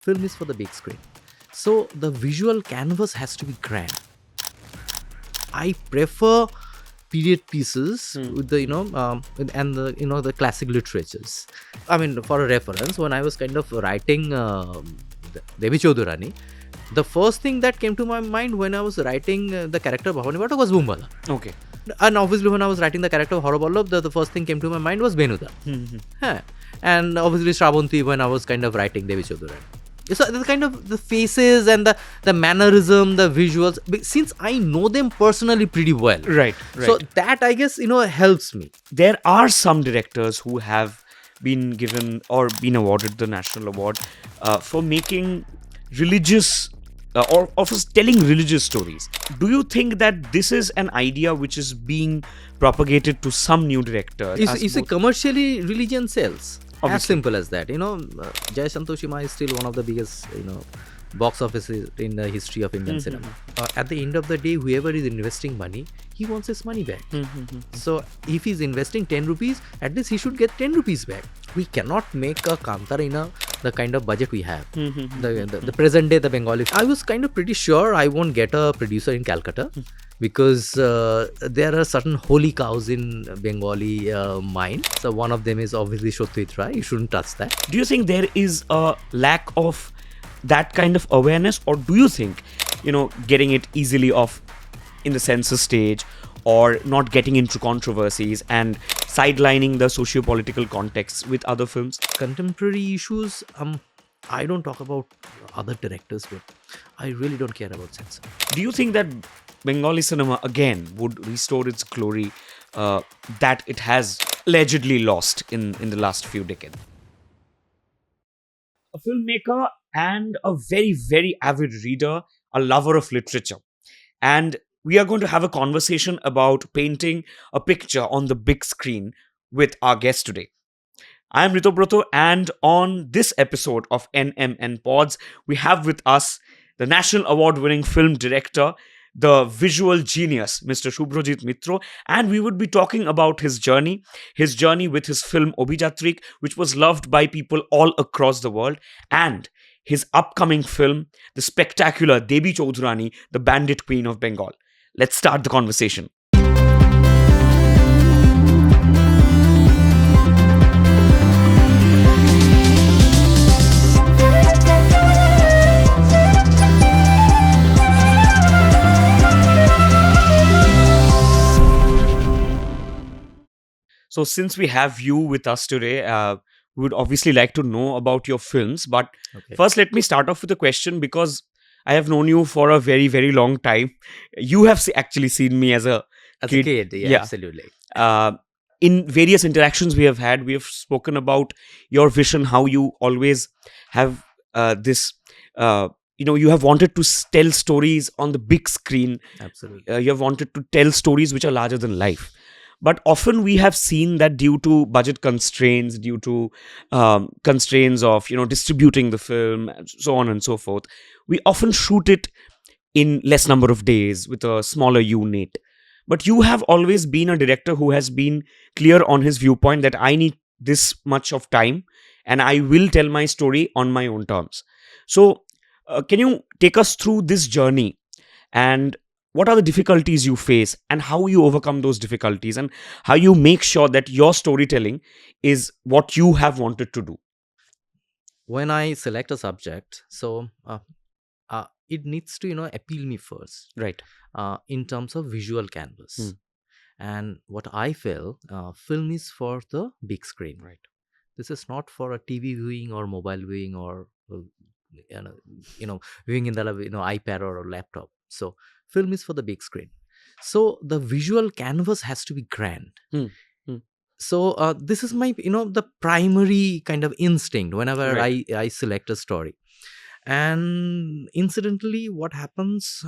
film is for the big screen. So the visual canvas has to be grand. I prefer period pieces with the and the classic literatures. I mean, for a reference, when I was kind of writing Devi Choudhurani, the first thing that came to my mind when I was writing the character Bhavani Bhatta was Boombala. Okay. And obviously, when I was writing the character of Horoballob, the first thing came to my mind was Benuda. And obviously, Srabanti when I was kind of writing Devi Choudhurani. So the kind of the faces and the mannerism, the visuals, since I know them personally pretty well. Right. So that, I guess, helps me. There are some directors who have been given or been awarded the national award for making religious or for telling religious stories. Do you think that this is an idea which is being propagated to some new directors? You see, commercially, religion sells. Obviously. As simple as that. Jai Santoshima is still one of the biggest, box offices in the history of Indian cinema. At the end of the day, whoever is investing money, he wants his money back. So if he's investing 10 rupees, at least he should get 10 rupees back. We cannot make a Kantara in the kind of budget we have. The present day, the Bengali. I was kind of pretty sure I won't get a producer in Calcutta. Because there are certain holy cows in Bengali mind. So one of them is obviously Subhrajit Mitra. You shouldn't touch that. Do you think there is a lack of that kind of awareness, or do you think, getting it easily off in the censor stage or not getting into controversies and sidelining the socio-political context with other films? Contemporary issues, I don't talk about other directors, but I really don't care about censor. Do you think that Bengali cinema again would restore its glory that it has allegedly lost in the last few decades? A filmmaker and a very, very avid reader, a lover of literature. And we are going to have a conversation about painting a picture on the big screen with our guest today. I am Rito, and on this episode of NMN Pods, we have with us the National Award-winning film director, the visual genius, Mr. Subhrajit Mitra, and we would be talking about his journey with his film Obijatri, which was loved by people all across the world, and his upcoming film, the spectacular Devi Chaudhurani, the Bandit Queen of Bengal. Let's start the conversation. So since we have you with us today, we would obviously like to know about your films. But First, let me start off with a question, because I have known you for a very, very long time. You have actually seen me as a kid. Yeah, absolutely. In various interactions we have spoken about your vision, how you always have this... you have wanted to tell stories on the big screen. Absolutely. You have wanted to tell stories which are larger than life. But often we have seen that due to budget constraints, due to constraints of, distributing the film, so on and so forth, we often shoot it in less number of days with a smaller unit. But you have always been a director who has been clear on his viewpoint that I need this much of time and I will tell my story on my own terms. So can you take us through this journey, and what are the difficulties you face and how you overcome those difficulties, and how you make sure that your storytelling is what you have wanted to do? When I select a subject, so it needs to, appeal me first. Right. In terms of visual canvas. And what I feel, film is for the big screen. Right. This is not for a TV viewing or mobile viewing or, viewing in the, iPad or a laptop. So film is for the big screen. So the visual canvas has to be grand. So this is my, the primary kind of instinct whenever I select a story. And incidentally, what happens,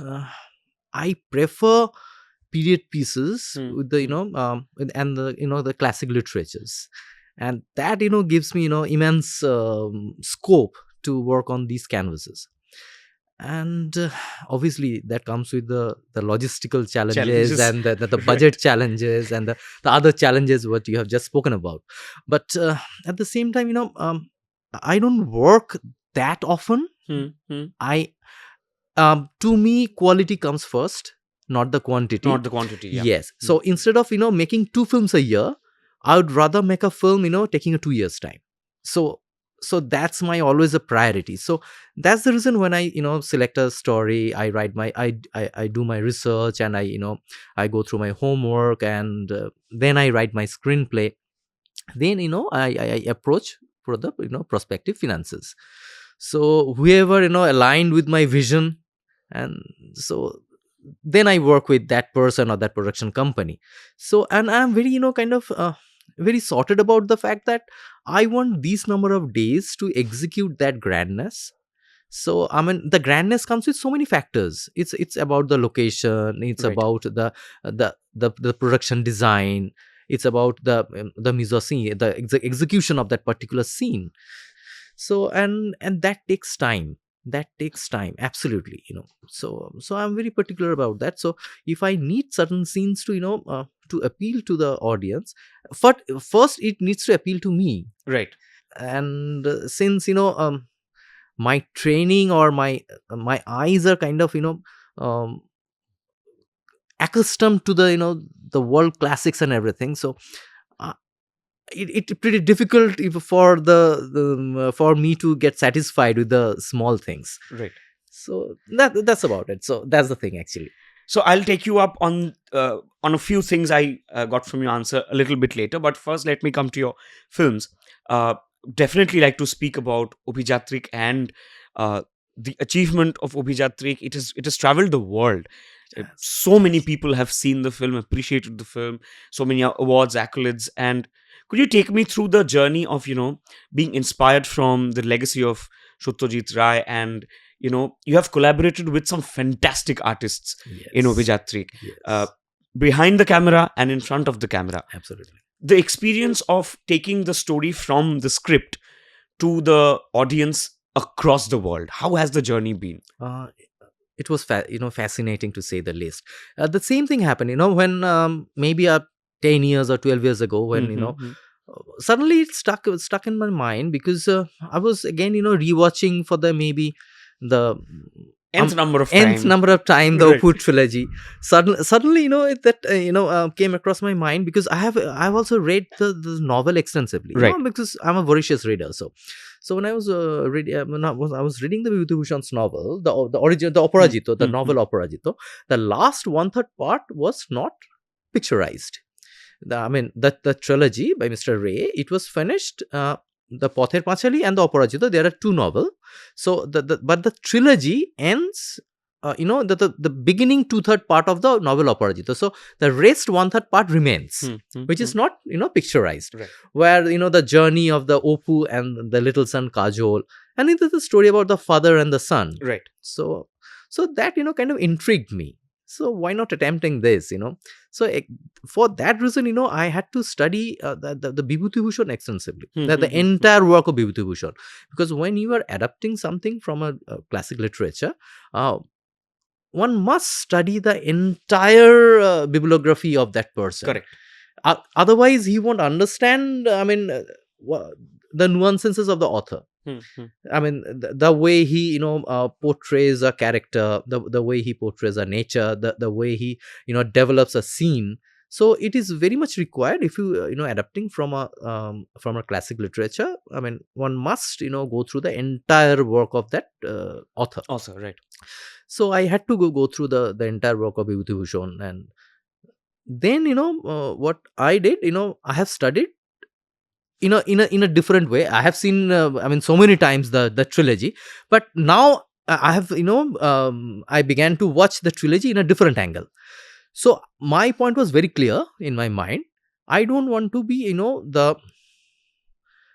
I prefer period pieces with the, and the classic literatures. And that, gives me, immense scope to work on these canvases. And obviously that comes with the logistical challenges and the budget challenges and the other challenges what you have just spoken about. But at the same time, I don't work that often. Hmm. Hmm. I To me, quality comes first, not the quantity. Not the quantity. Yeah. Yes. So instead of making 2 films a year, I would rather make a film taking a 2 years time. So that's my always a priority. So that's the reason when I select a story, I write my I do my research, and I go through my homework, and then I write my screenplay. Then I approach for the prospective finances. So whoever aligned with my vision, and so then I work with that person or that production company. So, and I'm very kind of very sorted about the fact that I want these number of days to execute that grandness. So I mean, the grandness comes with so many factors. It's about the location, it's Right. about the production design, it's about the mise en scene, the execution of that particular scene. So and that takes time. That takes time, absolutely. So I'm very particular about that. So if I need certain scenes to to appeal to the audience, first it needs to appeal to me. Right. And since my training or my eyes are kind of um, accustomed to the the world classics and everything. So uh, it pretty difficult for me to get satisfied with the small things. Right. So that's about it. So that's the thing, actually. So I'll take you up on a few things I got from your answer a little bit later. But first, let me come to your films. Uh, Definitely like to speak about Obijatri and the achievement of Obijatri. It has traveled the world. So many people have seen the film, appreciated the film. So many awards, accolades, and could you take me through the journey of being inspired from the legacy of Satyajit Ray, and you have collaborated with some fantastic artists in Yes. Obijatri, Yes. behind the camera and in front of the camera. Absolutely. The experience of taking the story from the script to the audience across the world, how has the journey been? It was fascinating, to say the least. The same thing happened when maybe 10 years or 12 years ago, when Mhm. suddenly it stuck in my mind, because I was again rewatching for the maybe the Nth number of nth time. number of time the Right. Oput trilogy. Suddenly came across my mind, because I've also read the novel extensively, Right. because I'm a voracious reader. So when I was when I was reading the Vibhutibhushan's novel, the original, the Oparajito, the novel Oparajito, the last 1/3 part was not picturized. The trilogy by Mr. Ray, it was finished. The Pother Pachali and the Oparajito, there are 2 novels. So but the trilogy ends. The beginning 2/3 part of the novel Oparajito. So the rest 1/3 part remains, which is not picturized. Right. Where the journey of the Opu and the little son Kajol, and it is the story about the father and the son. Right. So that kind of intrigued me. So why not attempting this? So for that reason, I had to study the Vibhutibhushan extensively, the entire work of Vibhutibhushan, because when you are adapting something from a classic literature, one must study the entire bibliography of that person. Correct. Otherwise, he won't understand. The nuances of the author. I mean, the way he portrays a character, the way he portrays a nature, the way he develops a scene. So it is very much required if you adapting from a classic literature. I mean, one must go through the entire work of that author. Also, right. So I had to go through the entire work of Vibhutibhushan, and then what I did, I have studied in a different way. I have seen so many times the trilogy, but now I have I began to watch the trilogy in a different angle. So my point was very clear in my mind. I don't want to be the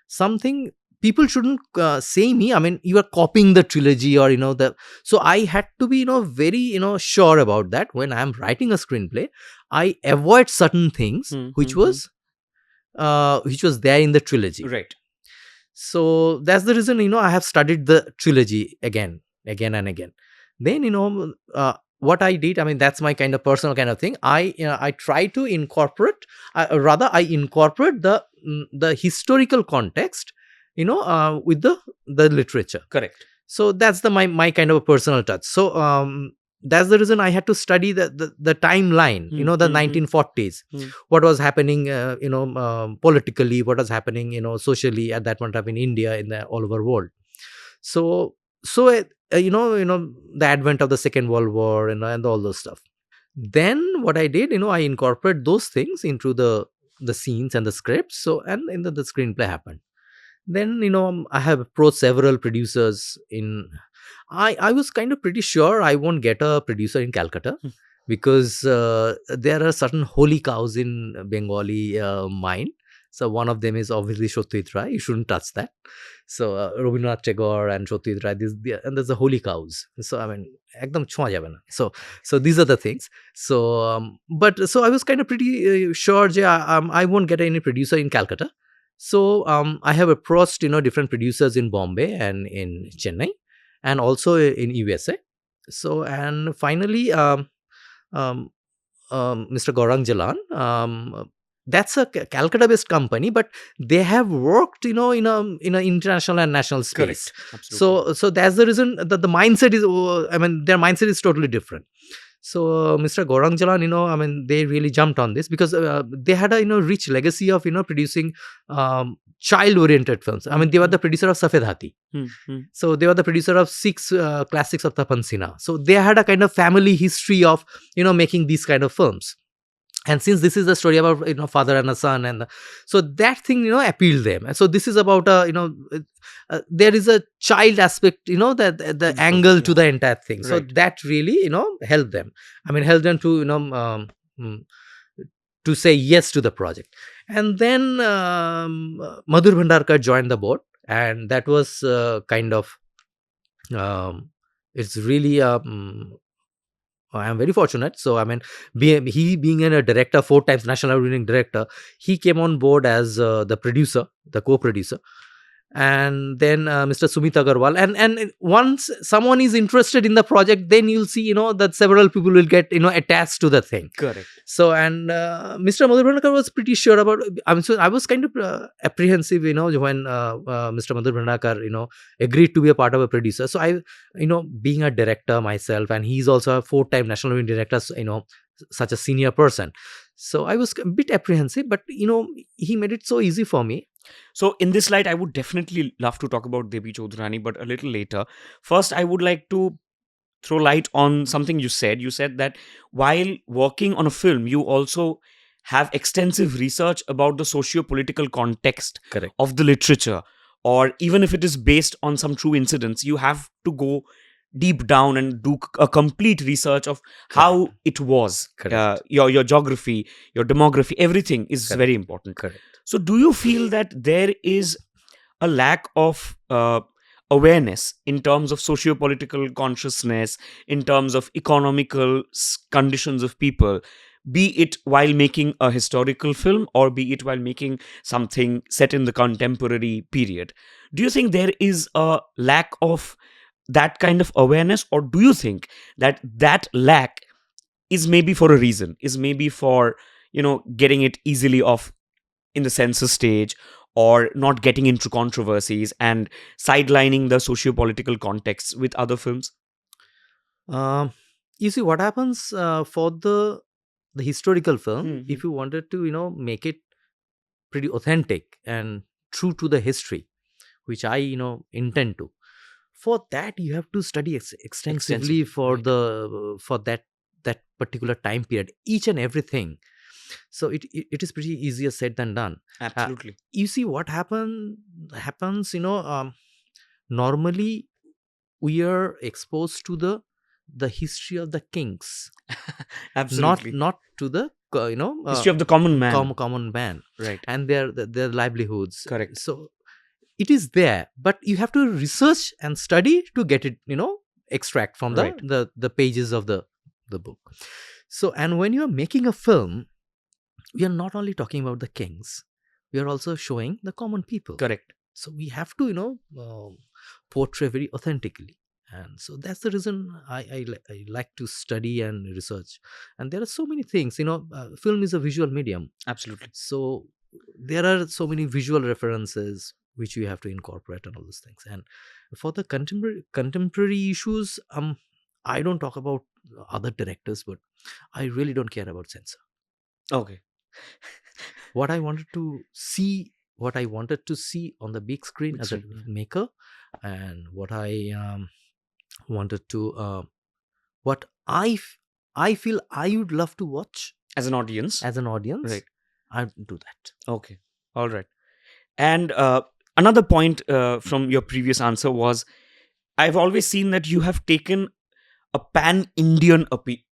something people shouldn't say me. I mean, you are copying the trilogy, or the. So I had to be very sure about that. When I am writing a screenplay, I avoid certain things which was there in the trilogy. Right. So that's the reason I have studied the trilogy again and again. Then what I did, I mean, that's my kind of personal kind of thing. I try to incorporate, rather I incorporate the historical context with the literature. Correct. So that's my kind of a personal touch. So that's the reason I had to study the timeline, the 1940s, what was happening, politically, what was happening, socially at that point of in India, in the all over world. So the advent of the Second World War, and all those stuff. Then what I did, I incorporate those things into the scenes and the scripts. So, and the screenplay happened. Then I have approached several producers I was kind of pretty sure I won't get a producer in Calcutta, because there are certain holy cows in Bengali mind. So one of them is obviously Satyajit Ray. You shouldn't touch that. So Rabindranath Tagore and Satyajit Ray, and there's the holy cows. So I mean, ekdam chhoa jabe na. So these are the things. So so I was kind of pretty sure I won't get any producer in Calcutta. So I have approached different producers in Bombay and in Chennai, and also in USA. So, and finally Mr. Gaurang Jalan, that's a Calcutta-based company, but they have worked, in an international and national space. Correct. Absolutely. So that's the reason that the mindset is, their mindset is totally different. So Mr. Gaurang Jalan, they really jumped on this because they had a rich legacy of producing child-oriented films. They were the producer of Safed Hathi. So they were the producer of 6 classics of Tapan Sinha. So they had a kind of family history of making these kind of films. And since this is a story about father and a son, and so that thing appealed them. And so this is about there is a child aspect, that the angle to the entire thing. So that really helped them. Helped them to to say yes to the project. And then Madhur Bhandarkar joined the board, and that was kind of it's really I am very fortunate. So he being a director, 4 times national award-winning director, he came on board as the producer, the co-producer. And then Mr. Sumit Agarwal, and once someone is interested in the project, then you'll see that several people will get attached to the thing. Correct. So, and Mr. Madhur Bhandakar was pretty sure about. So I was kind of apprehensive, when Mr. Madhur Bhandakar agreed to be a part of a producer. So I, being a director myself, and he's also a 4-time national award director, such a senior person. So I was a bit apprehensive, but he made it so easy for me. So in this light, I would definitely love to talk about Devi Choudhurani, but a little later. First, I would like to throw light on something you said. You said that while working on a film, you also have extensive research about the socio-political context Correct. of the literature, or even if it is based on some true incidents, you have to go deep down and do a complete research of how it was. Your geography, your demography, everything is very important. Correct. So do you feel that there is a lack of awareness in terms of socio-political consciousness, in terms of economical conditions of people, be it while making a historical film or be it while making something set in the contemporary period? Do you think there is a lack of that kind of awareness, or do you think that that lack is maybe for a reason, is maybe for getting it easily off in the censor stage, or not getting into controversies and sidelining the socio-political context with other films? You see, what happens for the historical film, if you wanted to make it pretty authentic and true to the history, which I intend to, for that you have to study extensively for that particular time period, each and everything. So it is pretty easier said than done. Absolutely. You see, what happens, normally we are exposed to the history of the kings. Absolutely. Not to the history of the common man. Common man. Right. And their livelihoods. Correct. So it is there, but you have to research and study to get it, extract from the pages of the book. So, and when you are making a film, we are not only talking about the kings, we are also showing the common people. Correct. So we have to portray very authentically. And so that's the reason I like to study and research. And there are so many things, film is a visual medium. Absolutely. So there are so many visual references, which you have to incorporate and all those things. And for the contemporary issues, I don't talk about other directors, but I really don't care about censor. Okay. What I wanted to see on the big screen Big as a screen, maker, and what I wanted to what I feel I would love to watch as an audience. Right. I do that. Okay. All right. And another point from your previous answer was, I've always seen that you have taken a pan-Indian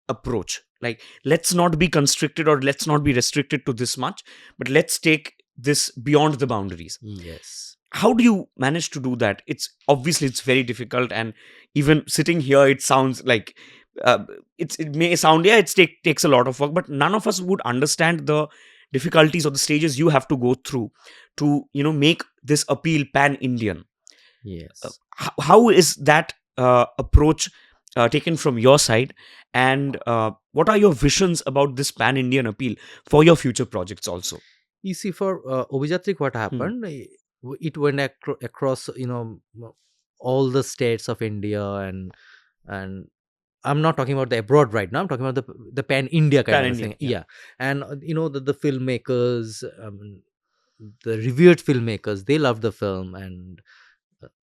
approach. Like, let's not be constricted or let's not be restricted to this much, but let's take this beyond the boundaries. Yes. How do you manage to do that? It's obviously it's very difficult, and even sitting here, it sounds like it may sound, yeah, takes a lot of work, but none of us would understand the difficulties or the stages you have to go through to make this appeal pan-Indian. Yes. How is that approach taken from your side, and what are your visions about this pan-Indian appeal for your future projects also? You see, for Obijatri, what happened? It went across all the states of India, and I'm not talking about the abroad right now. I'm talking about the pan India kind of thing. Yeah. And the filmmakers, the revered filmmakers, they love the film, and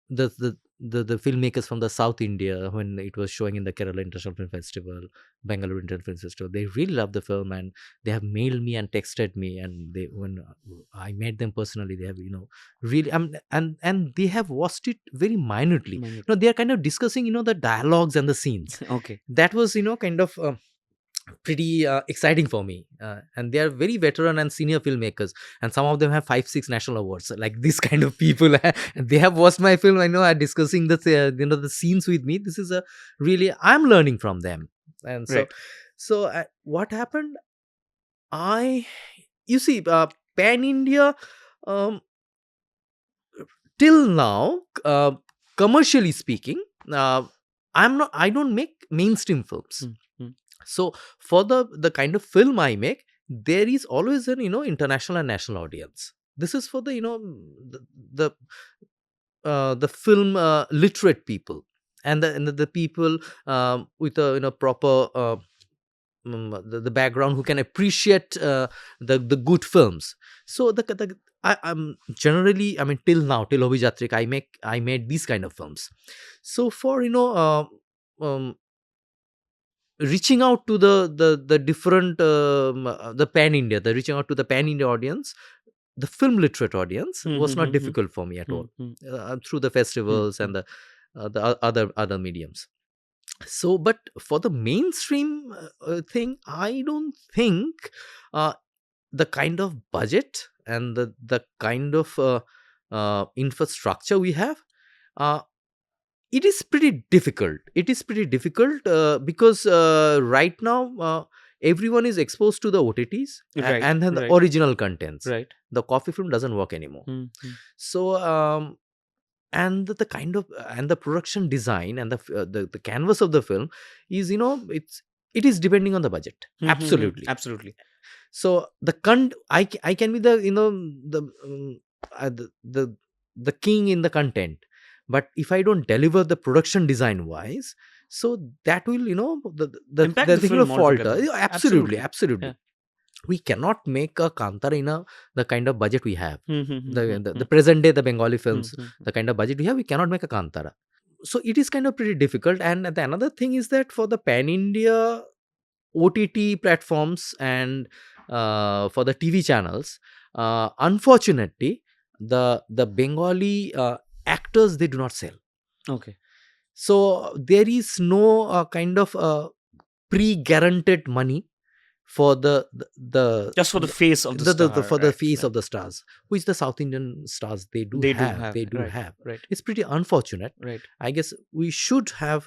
the filmmakers from the South India, when it was showing in the Kerala International Film Festival, Bangalore International Film Festival, they really loved the film, and they have mailed me and texted me, and when I met them personally, they have really and they have watched it very minutely. They are kind of discussing the dialogues and the scenes. Okay. That was kind of pretty exciting for me, and they are very veteran and senior filmmakers, and some of them have 5-6 national awards, like this kind of people. And they have watched my film, I know, are discussing the the scenes with me. This is a really, I'm learning from them. And so Right. so what happened, you see, pan India, till now, commercially speaking, I don't make mainstream films. So for the kind of film I make, there is always an international and national audience. This is for the the film literate people, and the people with a proper the background, who can appreciate the good films. So I'm generally, I mean, till now, till Obijatri, I made these kind of films. So for reaching out to the different the pan India, reaching out to the pan India audience, the film literate audience, was not difficult for me at all, through the festivals and the other mediums. So, but for the mainstream thing, I don't think the kind of budget and the kind of infrastructure we have, it is pretty difficult. Because right now everyone is exposed to the OTTs, Right, and then the right. original contents. Right. The coffee film doesn't work anymore. So and the kind of and the production design and the canvas of the film is, it is depending on the budget. Absolutely. So I can be the the king in the content, but if I don't deliver the production design wise, so that will Impact the thing film will falter. altogether. Yeah, absolutely. Yeah. We cannot make a Kantara in the kind of budget we have. The The present day, the Bengali films, the kind of budget we have, we cannot make a Kantara. So it is kind of pretty difficult. And the another thing is that for the pan India OTT platforms and for the TV channels, unfortunately, the Bengali actors, they do not sell. Okay. So there is no kind of pre-guaranteed money for the just for the face of the star, for the face of the stars, which the South Indian stars, they do have. Right. It's pretty unfortunate. Right. I guess we should have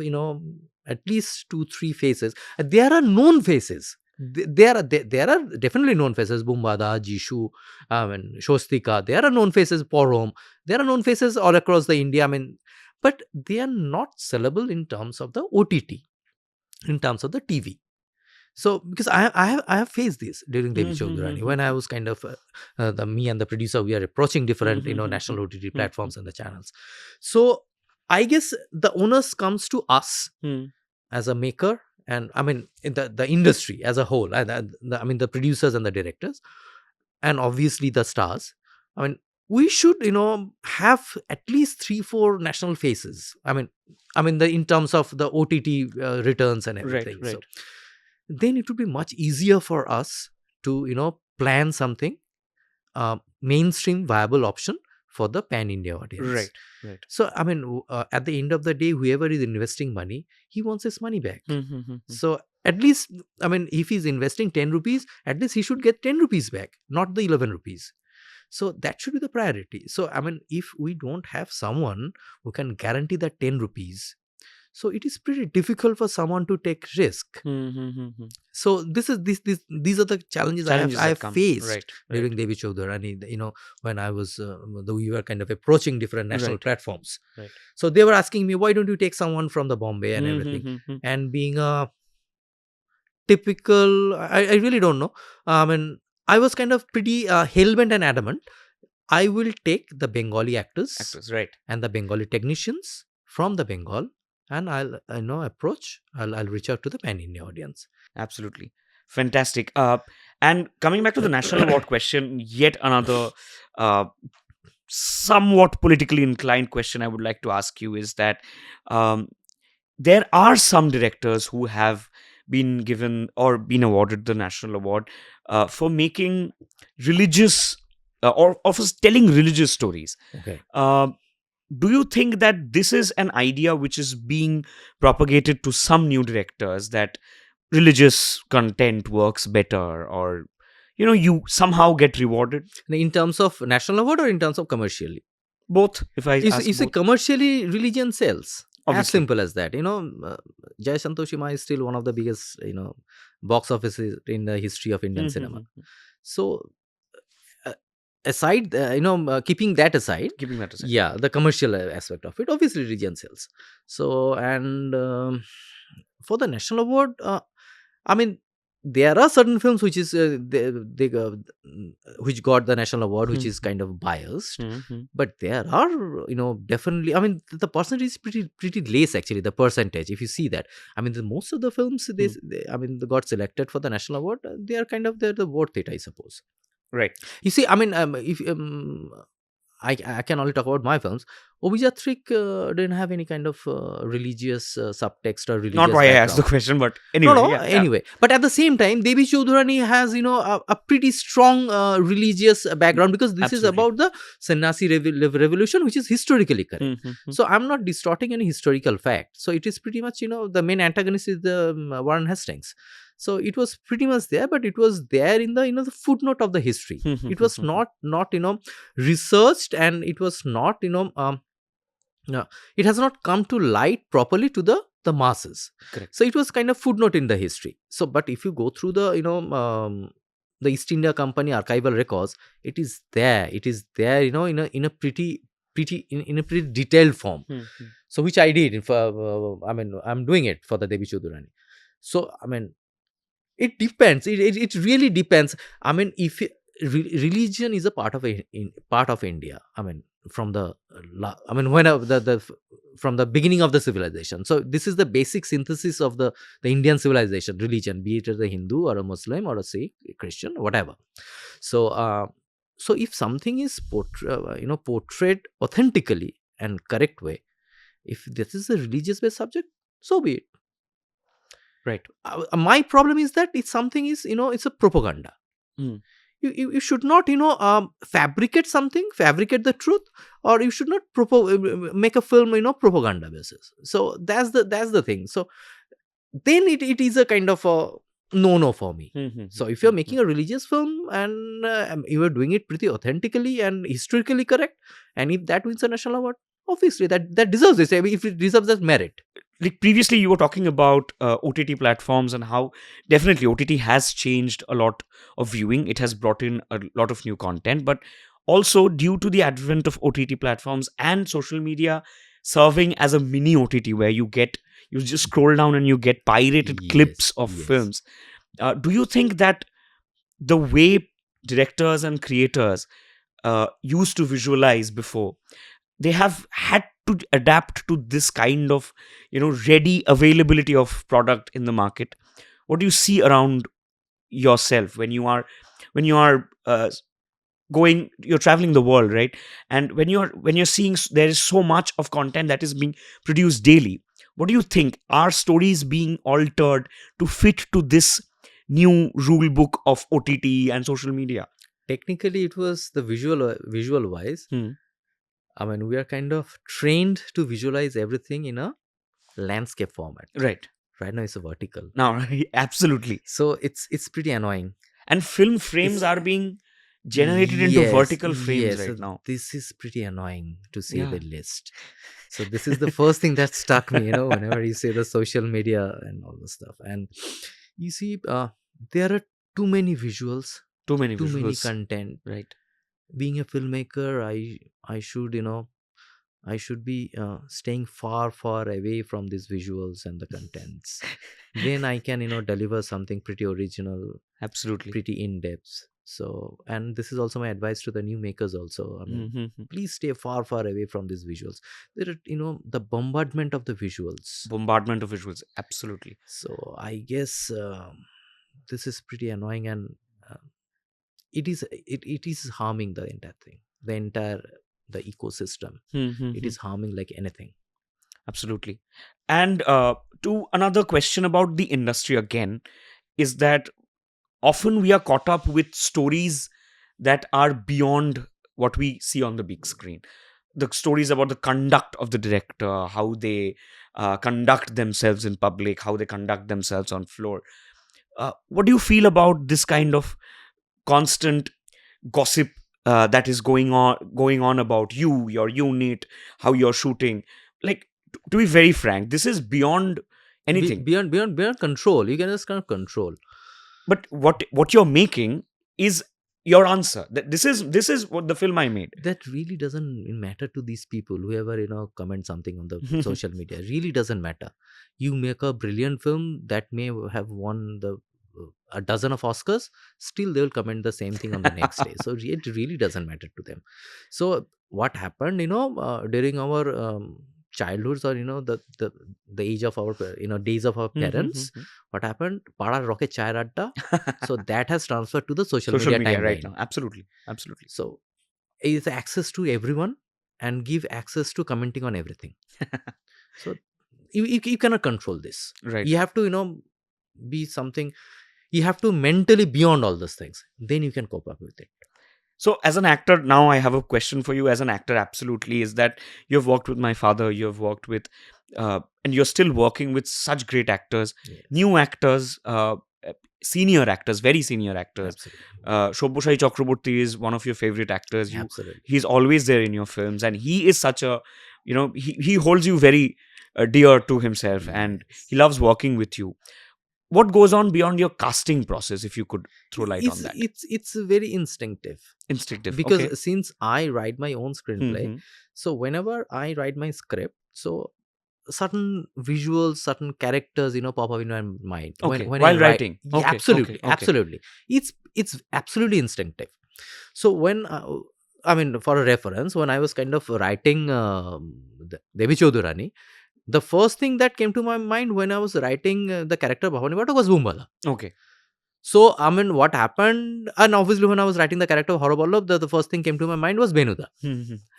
at least 2-3 faces. There are known faces. There are definitely known faces. Bumbada, Jishu, and Shostika. There are known faces. Porom. There are known faces all across the India. I mean, but they are not sellable in terms of the OTT, in terms of the TV. So because I have faced this during Devi Choudhurani when I was kind of me and the producer, we are approaching different national OTT platforms and the channels. So I guess the onus comes to us as a maker, and I mean in the industry as a whole, and I mean the producers and the directors, and obviously the stars. I mean, we should have at least 3-4 national faces. I mean in terms of the OTT returns and everything. Right. So then it would be much easier for us to plan something mainstream viable option for the pan India audience. Right. So I mean at the end of the day, whoever is investing money, he wants his money back. So at least, I mean, if he's investing 10 rupees, at least he should get 10 rupees back, not the 11 rupees. So that should be the priority. So I mean, if we don't have someone who can guarantee that 10 rupees, so it is pretty difficult for someone to take risk. So these are the challenges I have faced during Devi Choudhurani. When I was we were kind of approaching different national platforms. So they were asking me, why don't you take someone from the Bombay and everything? And being a typical, I really don't know. I mean, I was kind of pretty hell-bent and adamant. I will take the Bengali actors and the Bengali technicians from the Bengal, and I'll I'll reach out to the pan India audience. Absolutely fantastic. And coming back to the national award question, yet another somewhat politically inclined question I would like to ask you is that there are some directors who have been given or been awarded the national award for making religious or for telling religious stories. Okay. Do you think that this is an idea which is being propagated to some new directors, that religious content works better, or you somehow get rewarded in terms of national award or in terms of commercially? Both. If I you see, commercially, religion sells. Obviously. As simple as that. Jai Santoshima is still one of the biggest box offices in the history of Indian cinema. So aside, keeping that aside, yeah, the commercial aspect of it, obviously religion sells. So, and for the national award, I mean, there are certain films which is which got the national award, which is kind of biased, but there are definitely, I mean, the percentage is pretty less actually, the percentage, if you see that. I mean, most of the films they got selected for the national award, they are kind of they're worth it, I suppose. Right. You see, I mean, if I can only talk about my films. Obijatri didn't have any kind of religious subtext or religious Not why background. I asked the question, but anyway. Anyway. But at the same time, Devi Choudhurani has, a pretty strong religious background, because this is about the Sannyasi revolution, which is historically correct. So I'm not distorting any historical fact. So it is pretty much, the main antagonist is the Warren Hastings. So it was pretty much there, but it was there in the the footnote of the history. It was not researched, and it was not it has not come to light properly to the masses. Correct. So it was kind of footnote in the history. So but if you go through the the East India Company archival records, it is there in a pretty detailed form. So which I did I'm doing it for the Devi Choudhurani. So I mean, it depends. It really depends. I mean, if religion is a part of India. I mean, from the from the beginning of the civilization. So this is the basic synthesis of the Indian civilization. Religion, be it a Hindu or a Muslim or a Sikh, a Christian, whatever. So so if something is portrayed authentically and correct way, if this is a religious based subject, so be it. Right. My problem is that it's something is it's a propaganda. You should not fabricate the truth, or you should not make a film propaganda basis. So that's the thing. So then it is a kind of a no for me. So if you're making a religious film and you are doing it pretty authentically and historically correct, and if that wins a national award, obviously that deserves this. I mean, if it deserves that merit. Like previously you were talking about OTT platforms and how definitely OTT has changed a lot of viewing. It has brought in a lot of new content, but also due to the advent of OTT platforms and social media serving as a mini OTT, where you just scroll down and you get pirated clips of films. Do you think that the way directors and creators used to visualize before, they have had to adapt to this kind of ready availability of product in the market? What do you see around yourself when you are you're traveling the world, right? And when you're seeing there is so much of content that is being produced daily, what do you think, are stories being altered to fit to this new rule book of OTT and social media? Technically, it was the visual wise. Hmm. I mean, we are kind of trained to visualize everything in a landscape format. Right Right now, it's a vertical. now. Absolutely. So it's pretty annoying. And film frames It's- are being generated into vertical frames yes, right now. this is pretty annoying to say Yeah. the least. So this is the first thing that stuck me, whenever you say the social media and all the stuff. And you see, there are too many visuals, Too many too many visuals. content. Right. Being a filmmaker, I should, I should be staying far away from these visuals and the contents. Then I can, deliver something pretty original, Absolutely. pretty in depth. So, and this is also my advice to the new makers also. I mean, Mhm. please stay far away from these visuals. There are, the bombardment of the visuals. Bombardment of visuals. Absolutely. So I guess this is pretty annoying, and it is harming the entire thing, the ecosystem. It is harming like anything. Absolutely. And to another question about the industry again, is that often we are caught up with stories that are beyond what we see on the big screen. The stories about the conduct of the director, how they conduct themselves in public, how they conduct themselves on floor. What do you feel about this kind of constant gossip that is going on about you, your unit, how you're shooting? Like, to be very frank, this is beyond anything. Beyond control. You can just kind of control. But what you're making is your answer. This is what the film I made. That really doesn't matter to these people. Whoever comment something on the social media, really doesn't matter. You make a brilliant film that may have won a dozen of Oscars, still they will comment the same thing on the next day. So it really doesn't matter to them. So what happened, during our childhoods, or the age of our days of our parents, what happened? Para rocket chai adda. So that has transferred to the social media timeline right now. Absolutely. So is access to everyone and give access to commenting on everything. So you cannot control this. Right. You have to be something. You have to mentally beyond all those things. Then you can cope up with it. So as an actor, now I have a question for you. As an actor, absolutely, is that you've worked with my father, you've worked with and you're still working with such great actors, Yes. new actors, senior actors, very senior actors. Shobbosai Chakraborty is one of your favorite actors. Absolutely. He's always there in your films, and he is such a, he holds you very dear to himself, and he loves working with you. What goes on beyond your casting process, if you could throw light on that? It's very instinctive. Because Okay. since I write my own screenplay, Mhm. so whenever I write my script, so certain visuals, certain characters, pop up in my mind. Okay. When While I write, writing. Yeah, Okay, absolutely, okay. absolutely. It's absolutely instinctive. So when I mean, for a reference, when I was kind of writing Devi Choudhurani, the first thing that came to my mind when I was writing the character Bhavani Bhatta was Boombala. Okay. So, I mean, what happened? And obviously, when I was writing the character of Horoballabh, the first thing came to my mind was Benuda.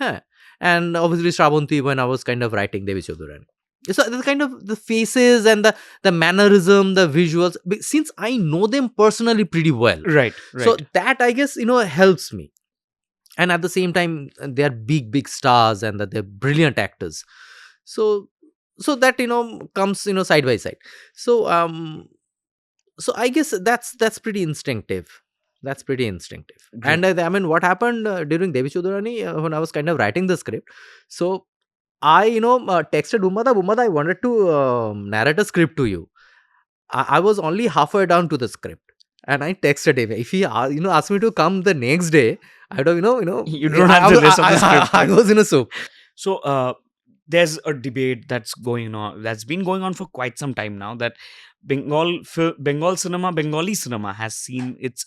Huh. And obviously, Srabanti, when I was kind of writing Devi Chaudhurani. So, the kind of the faces and the mannerism, the visuals, since I know them personally pretty well. Right. So, that I guess, helps me. And at the same time, they are big stars and that they're brilliant actors. So that, comes, side by side. So I guess that's pretty instinctive. That's pretty instinctive. Great. And I mean, what happened during Devi Choudhurani, when I was kind of writing the script, so I texted Bumada, I wanted to narrate a script to you. I was only halfway down to the script, and I texted him. If he asked me to come the next day, I don't You don't have the rest of the script. I was in a soup. So there's a debate that's been going on for quite some time now, that Bengali cinema has seen its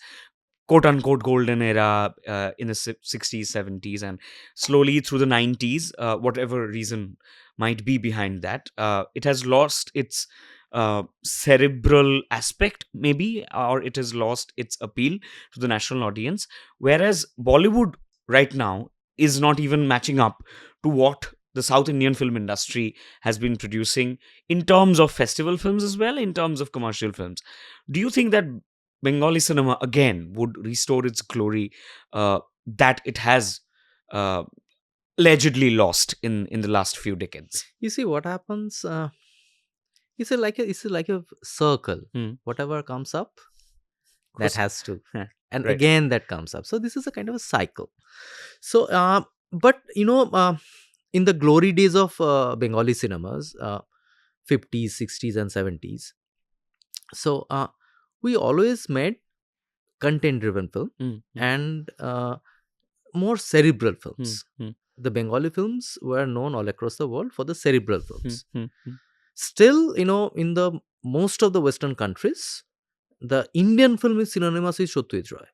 quote unquote golden era in the 60s, 70s, and slowly through the 90s, whatever reason might be behind that, it has lost its cerebral aspect, maybe, or it has lost its appeal to the national audience. Whereas Bollywood right now is not even matching up to what the South Indian film industry has been producing in terms of festival films as well, in terms of commercial films. Do you think that Bengali cinema again would restore its glory that it has uh, allegedly lost in the last few decades? You see what happens. It's like a circle. Whatever comes up, that has to, and Right. again that comes up. So this is a kind of a cycle. So, but in the glory days of Bengali cinemas, 50s, 60s, and 70s. So we always made content-driven film and more cerebral films. The Bengali films were known all across the world for the cerebral films. Still, in the most of the Western countries, the Indian film is synonymous with Satyajit Ray.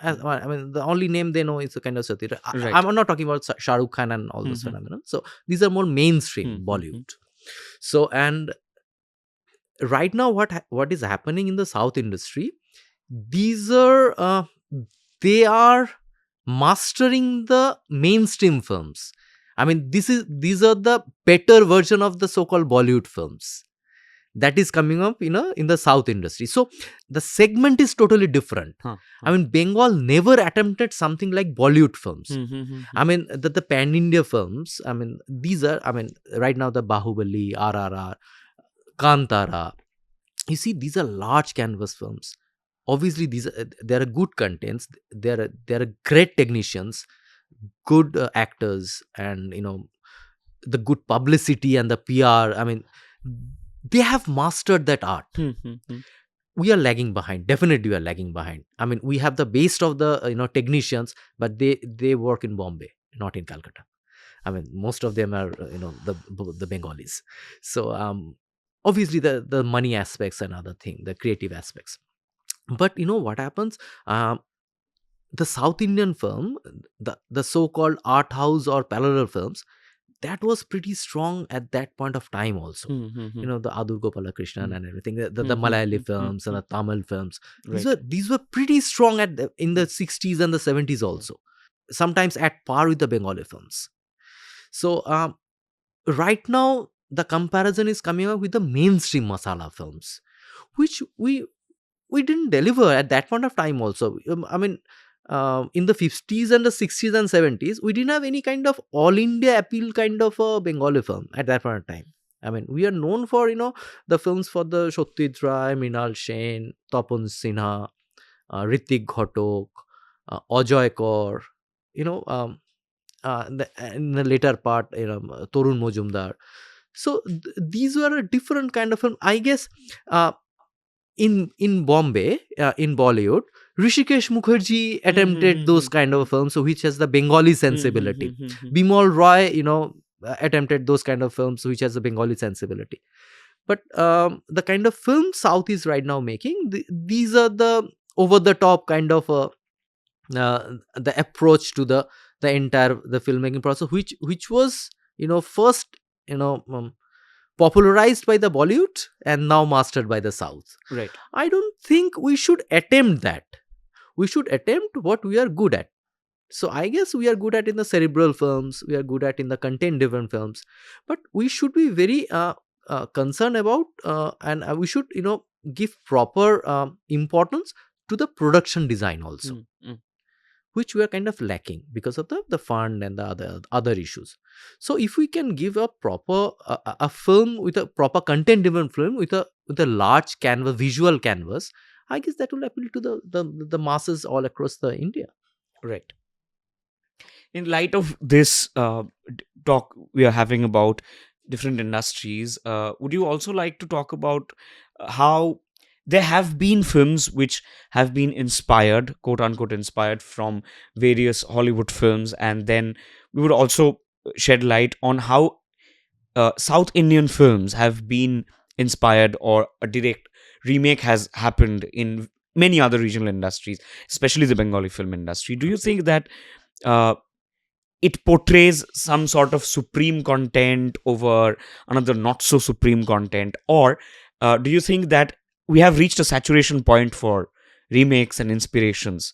I mean, the only name they know is a kind of Satyajit Ray. Right. I'm not talking about Shah Rukh Khan and all those phenomena. So these are more mainstream Bollywood. So, and right now, what is happening in the South industry? These are they are mastering the mainstream films. I mean, these are the better version of the so-called Bollywood films that is coming up, in the South industry. So the segment is totally different. I mean, Bengal never attempted something like Bollywood films. I mean, the pan-India films, I mean, these are, I mean, right now the Bahubali, RRR, Kantara, you see, these are large canvas films. Obviously, there are good contents, there are great technicians, good actors, and the good publicity and the PR. I mean, they have mastered that art. We are lagging behind. Definitely, we are lagging behind. I mean, we have the best of the technicians, but they work in Bombay, not in Calcutta. I mean, most of them are the Bengalis. So obviously, the money aspects and other thing, the creative aspects. But what happens? The South Indian film, the so-called art house or parallel films, that was pretty strong at that point of time also. The Adur Gopalakrishnan and everything, the Malayali films and the Tamil films. These were pretty strong in the 60s and the 70s also. Sometimes at par with the Bengali films. So right now, the comparison is coming up with the mainstream masala films, which we didn't deliver at that point of time also. I mean, in the 50s and the 60s and 70s, we didn't have any kind of all India appeal kind of a Bengali film at that point of time. I mean, we are known for, the films for the Satyajit Ray, Mrinal Sen, Tapan Sinha, Ritik Ghatok, Ajoy Kaur, in the later part, Torun Mojumdar. So these were a different kind of film. I guess in Bombay, in Bollywood, Rishikesh Mukherjee attempted those kind of films, so which has the Bengali sensibility. Bimal Roy, attempted those kind of films, which has the Bengali sensibility. But the kind of film South is right now making, these are the over-the-top kind of the approach to the entire the filmmaking process, which was first popularized by the Bollywood and now mastered by the South. Right. I don't think we should attempt that. We should attempt what we are good at. So I guess we are good at in the cerebral films, we are good at in the content-driven films, but we should be very concerned about and we should give proper importance to the production design also. Which we are kind of lacking because of the fund and the other issues. So if we can give a proper a film with a proper content-driven film with a large canvas, visual canvas, I guess that will appeal to the masses all across the India. Right. In light of this talk we are having about different industries, would you also like to talk about how there have been films which have been inspired, quote unquote, inspired from various Hollywood films, and then we would also shed light on how South Indian films have been inspired, or a direct remake has happened in many other regional industries, especially the Bengali film industry. Do you think that uh, it portrays some sort of supreme content over another not so supreme content, or do you think that we have reached a saturation point for remakes and inspirations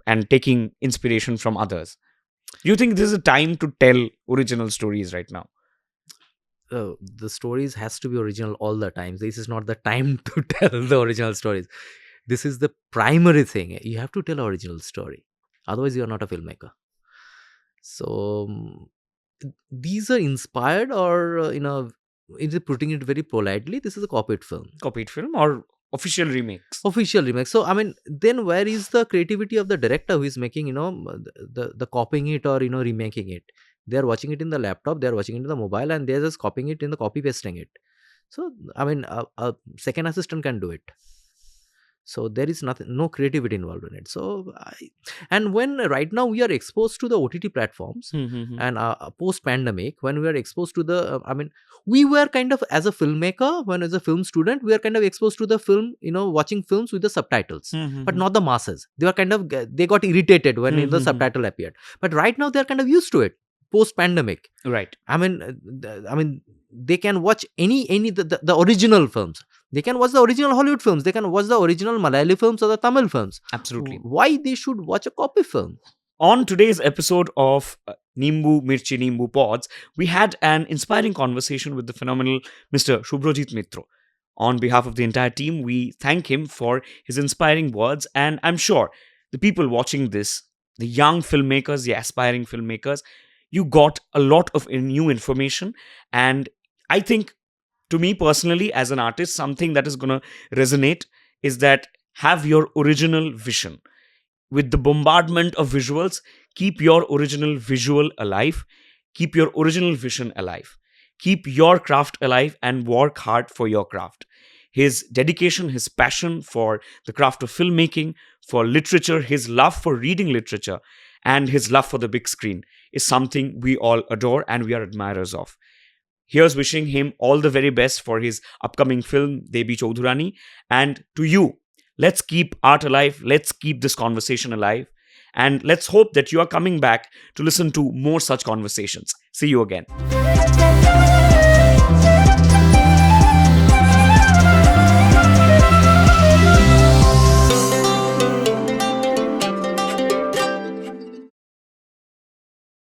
and taking inspiration from others? Do you think this is a time to tell original stories right now? The stories has to be original all the time. This is not the time to tell the original stories. This is the primary thing. You have to tell an original story. Otherwise, you are not a filmmaker. So these are inspired, or it is putting it very politely, this is a copied film. Copied film or official remakes? Official remake. So I mean, then where is the creativity of the director who is making the copying it, or remaking it? They are watching it in the laptop, they are watching it in the mobile, and they are just copying it in the copy pasting it. So I mean, a second assistant can do it. So there is no creativity involved in it. And when right now we are exposed to the OTT platforms, and post pandemic, when we are exposed to the we were kind of, as a filmmaker, when as a film student, we are kind of exposed to the film, watching films with the subtitles, but not the masses. They were kind of, they got irritated when the subtitle appeared, but right now they are kind of used to it post pandemic. Right. I mean they can watch the original films. They can watch the original Hollywood films. They can watch the original Malayali films or the Tamil films. Absolutely. Why they should watch a copy film? On today's episode of Nimbu Mirchi Nimbu Pods, we had an inspiring conversation with the phenomenal Mr. Subhrajit Mitra. On behalf of the entire team, we thank him for his inspiring words, and I'm sure the people watching this, the young filmmakers, the aspiring filmmakers, you got a lot of new information. And I think, to me personally, as an artist, something that is going to resonate is that have your original vision. With the bombardment of visuals, keep your original visual alive. Keep your original vision alive. Keep your craft alive and work hard for your craft. His dedication, his passion for the craft of filmmaking, for literature, his love for reading literature, and his love for the big screen is something we all adore and we are admirers of. Here's wishing him all the very best for his upcoming film, Devi Chaudhurani. And to you, let's keep art alive. Let's keep this conversation alive. And let's hope that you are coming back to listen to more such conversations. See you again.